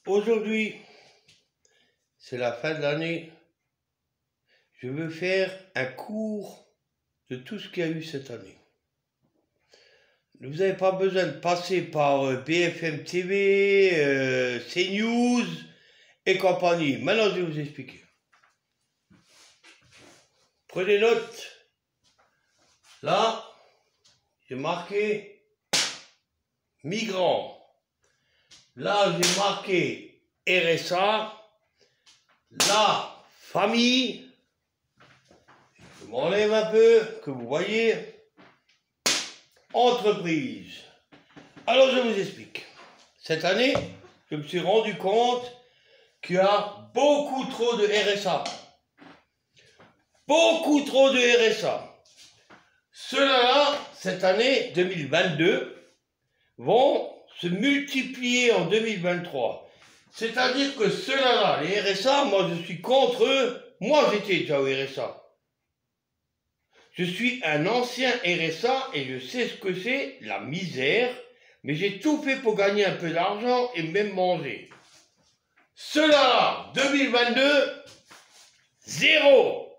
Aujourd'hui, c'est la fin de l'année. Je veux faire un cours de tout ce qu'il y a eu cette année. Vous n'avez pas besoin de passer par BFM TV, CNews et compagnie. Maintenant, je vais vous expliquer. Prenez note. Là, j'ai marqué migrants. Là, j'ai marqué RSA. La famille. Je m'enlève un peu, que vous voyez. Entreprise. Alors, je vous explique. Cette année, je me suis rendu compte qu'il y a beaucoup trop de RSA. Beaucoup trop de RSA. Ceux-là, cette année 2022, vont se multiplier en 2023. C'est-à-dire que ceux-là, les RSA, moi je suis contre eux. Moi j'étais déjà au RSA. Je suis un ancien RSA et je sais ce que c'est, la misère. Mais j'ai tout fait pour gagner un peu d'argent et même manger. Ceux-là, 2022, zéro.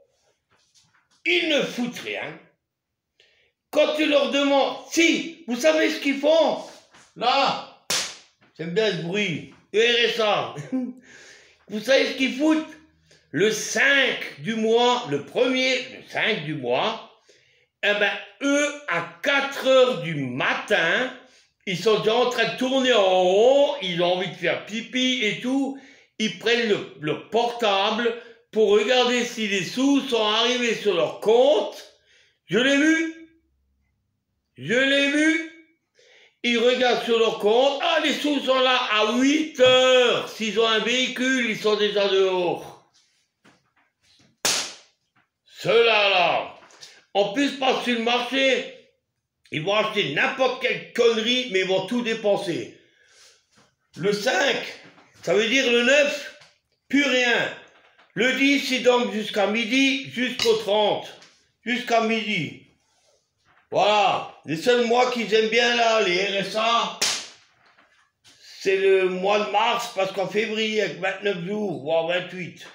Ils ne foutent rien. Quand tu leur demandes, si, vous savez ce qu'ils font? Là, j'aime bien ce bruit, le RSA. Vous savez ce qu'ils foutent? Le 5 du mois, le 5 du mois, eh ben, eux, à 4 heures du matin, ils sont déjà en train de tourner en rond, ils ont envie de faire pipi et tout, ils prennent le portable pour regarder si les sous sont arrivés sur leur compte. Je l'ai vu. Je l'ai vu. Ils regardent sur leur compte. Ah, les sous sont là à 8 heures. S'ils ont un véhicule, ils sont déjà dehors. Ceux-là, là. En plus, pas sur le marché. Ils vont acheter n'importe quelle connerie, mais ils vont tout dépenser. Le 5, ça veut dire le 9, plus rien. Le 10, c'est donc jusqu'à midi, jusqu'au 30. Jusqu'à midi. Voilà, les seuls mois qu'ils aiment bien là, les RSA, c'est le mois de mars, parce qu'en février, avec 29 jours, voire 28.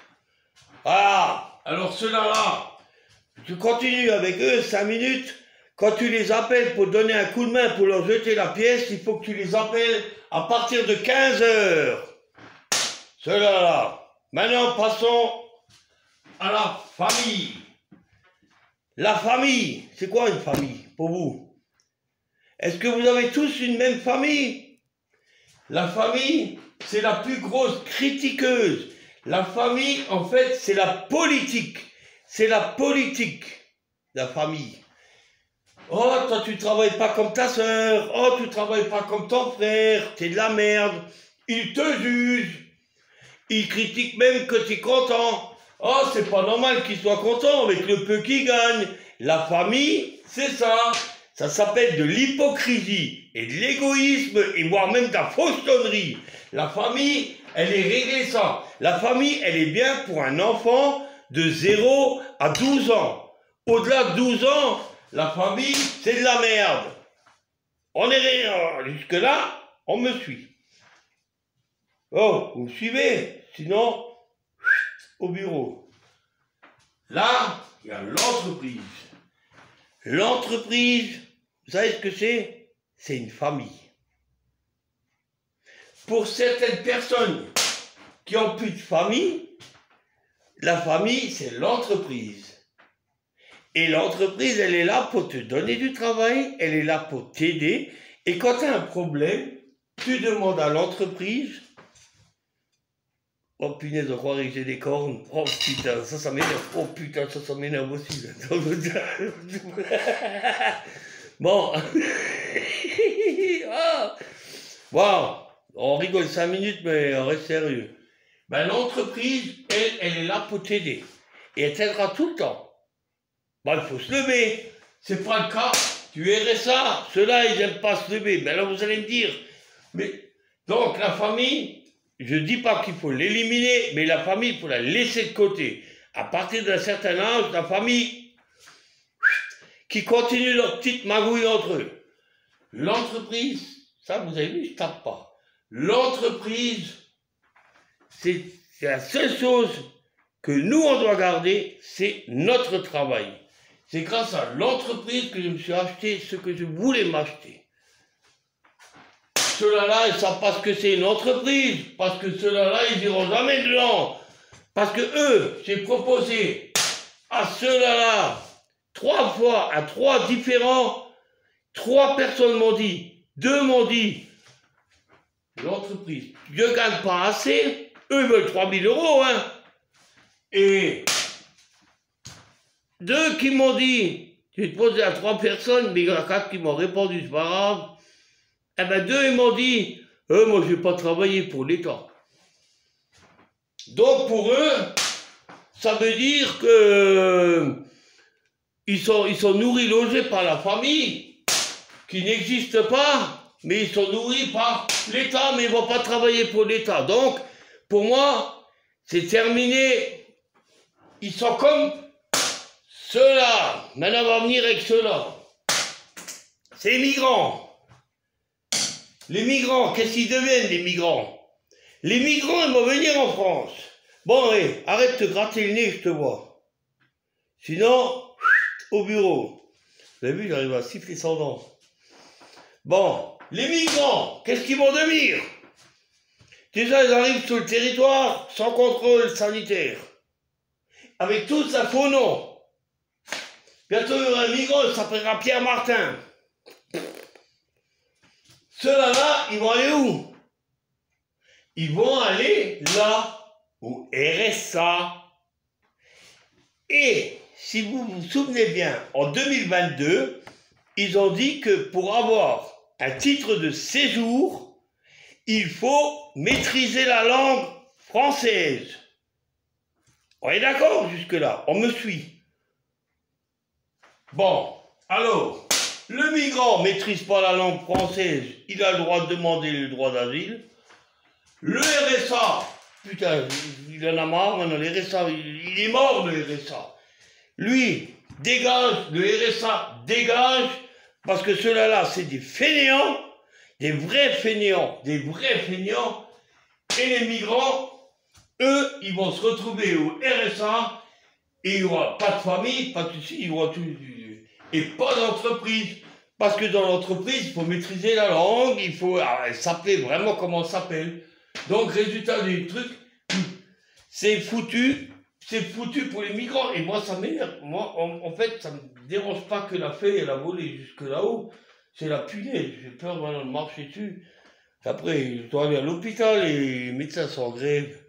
Voilà, alors ceux-là, là, tu continues avec eux 5 minutes. Quand tu les appelles pour donner un coup de main, pour leur jeter la pièce, il faut que tu les appelles à partir de 15 heures. Ceux-là, là. Maintenant, passons à la famille. La famille, c'est quoi une famille pour vous? Est-ce que vous avez tous une même famille? La famille, c'est la plus grosse critiqueuse. La famille, en fait, c'est la politique. C'est la politique, la famille. Oh, toi, tu travailles pas comme ta sœur. Oh, tu travailles pas comme ton frère. T'es de la merde. Ils te jugent. Ils critiquent même que tu es content. Oh, c'est pas normal qu'il soit content avec le peu qu'il gagne. La famille, c'est ça. Ça s'appelle de l'hypocrisie et de l'égoïsme et voire même de la faussetonnerie. La famille, elle est réglée ça. La famille, elle est bien pour un enfant de 0 à 12 ans. Au-delà de 12 ans, la famille, c'est de la merde. On est jusque-là, on me suit. Oh, vous me suivez? Sinon, au bureau. Là, il y a l'entreprise. L'entreprise, vous savez ce que c'est? C'est une famille. Pour certaines personnes qui n'ont plus de famille, la famille, c'est l'entreprise. Et l'entreprise, elle est là pour te donner du travail, elle est là pour t'aider. Et quand tu as un problème, tu demandes à l'entreprise. Oh punaise, je croirais que j'ai des cornes. Oh putain, ça m'énerve. Oh putain, ça m'énerve aussi. Bon. Bon, on rigole 5 minutes, mais on reste sérieux. Ben, l'entreprise, elle est là pour t'aider. Et elle t'aidera tout le temps. Ben, il faut se lever. C'est pas le cas. Tu RSA. Ceux-là, ils n'aiment pas se lever. Ben là, vous allez me dire. Mais, donc, la famille, je ne dis pas qu'il faut l'éliminer, mais la famille, il faut la laisser de côté. À partir d'un certain âge, la famille qui continue leur petite magouille entre eux. L'entreprise, ça vous avez vu, je tape pas. L'entreprise, c'est la seule chose que nous, on doit garder, c'est notre travail. C'est grâce à l'entreprise que je me suis acheté ce que je voulais m'acheter. Ceux-là, ils ne savent pas ce que c'est une entreprise, parce que ceux-là, ils n'iront jamais dedans. Parce que eux, j'ai proposé à ceux-là, 3 fois, à 3 différents, 3 personnes m'ont dit, 2 m'ont dit, l'entreprise, je ne gagne pas assez, eux veulent 3 000 €, hein. Et 2 qui m'ont dit, j'ai posé à 3 personnes, mais il y en a 4 qui m'ont répondu, c'est pas grave. Eh ben 2, ils m'ont dit, moi je vais pas travailler pour l'État. Donc pour eux, ça veut dire que ils sont nourris, logés par la famille, qui n'existe pas, mais ils sont nourris par l'État, mais ils ne vont pas travailler pour l'État. Donc, pour moi, c'est terminé. Ils sont comme ceux-là. Maintenant, on va venir avec ceux-là. C'est les migrants. Les migrants, qu'est-ce qu'ils deviennent, les migrants? Les migrants, ils vont venir en France. Bon, allez, arrête de te gratter le nez, je te vois. Sinon, au bureau. Vous avez vu, j'arrive à siffler sans dents. Bon, les migrants, qu'est-ce qu'ils vont devenir? Déjà, ils arrivent sur le territoire sans contrôle sanitaire. Avec tout ça faux nom. Bientôt, il y aura un migrant, il s'appellera Pierre Martin. Ceux-là, ils vont aller où? Ils vont aller là, au RSA. Et, si vous vous souvenez bien, en 2022, ils ont dit que pour avoir un titre de séjour, il faut maîtriser la langue française. On est d'accord jusque-là? On me suit? Bon, alors... Le migrant ne maîtrise pas la langue française, il a le droit de demander le droit d'asile. Le RSA, putain, il en a marre maintenant, le RSA, il est mort le RSA. Lui, dégage, le RSA, dégage, parce que ceux-là, c'est des fainéants, des vrais fainéants, et les migrants, eux, ils vont se retrouver au RSA, et il n'y aura pas de famille, pas de soucis, il y aura tout... Et pas d'entreprise. Parce que dans l'entreprise, il faut maîtriser la langue, il faut s'appeler vraiment comment on s'appelle. Donc, résultat du truc, c'est foutu pour les migrants. Et moi, ça m'énerve. Moi, en fait, ça ne me dérange pas que la feuille, elle a volé jusque là-haut. C'est la punaise. J'ai peur maintenant de marcher dessus. Après, je dois aller à l'hôpital et les médecins sont en grève.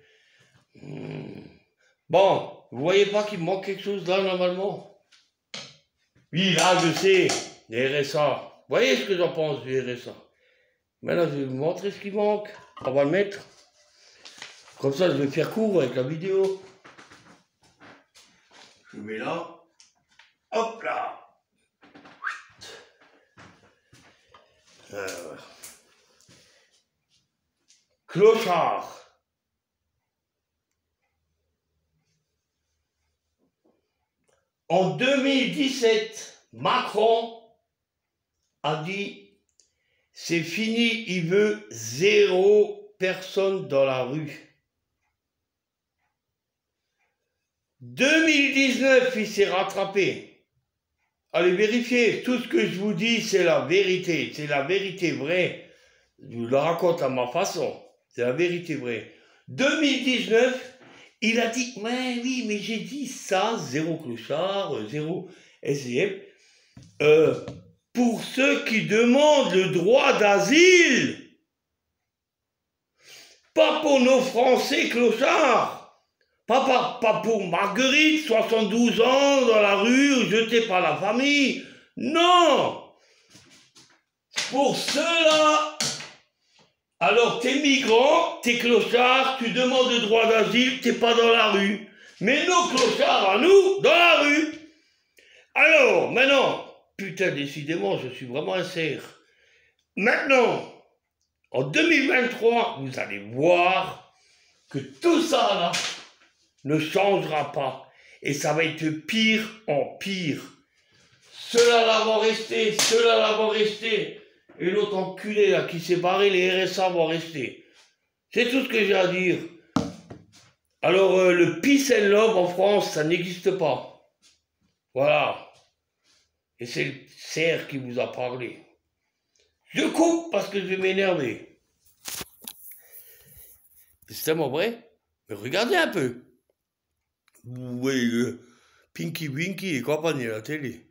Bon, vous voyez pas qu'il me manque quelque chose là, normalement? Oui, là, je sais, les RSA. Vous voyez ce que j'en pense du RSA? Maintenant, je vais vous montrer ce qui manque. On va le mettre. Comme ça, je vais faire court avec la vidéo. Je mets là. Hop là. Clochard. En 2017, Macron a dit « C'est fini, il veut 0 personne dans la rue ». 2019, il s'est rattrapé. Allez vérifier, tout ce que je vous dis, c'est la vérité vraie. Je vous la raconte à ma façon, c'est la vérité vraie. 2019, il a dit, ouais, oui, mais j'ai dit ça, 0 clochard, 0 SDF, pour ceux qui demandent le droit d'asile, pas pour nos Français clochards, pas pour Marguerite, 72 ans, dans la rue, jetée par la famille, non, pour ceux-là. Alors, t'es migrant, t'es clochard, tu demandes le droit d'asile, t'es pas dans la rue. Mais nos clochards à nous, dans la rue. Alors, maintenant, putain, décidément, je suis vraiment un cerf. Maintenant, en 2023, vous allez voir que tout ça, là, ne changera pas. Et ça va être de pire en pire. Ceux-là, là, vont rester, ceux-là, là, vont rester. Et l'autre enculé là qui s'est barré, les RSA vont rester. C'est tout ce que j'ai à dire. Alors, le peace and love en France, ça n'existe pas. Voilà. Et c'est le cerf qui vous a parlé. Je coupe parce que je vais m'énerver. C'est tellement vrai. Mais regardez un peu. Oui, Pinky Winky et compagnie à la télé.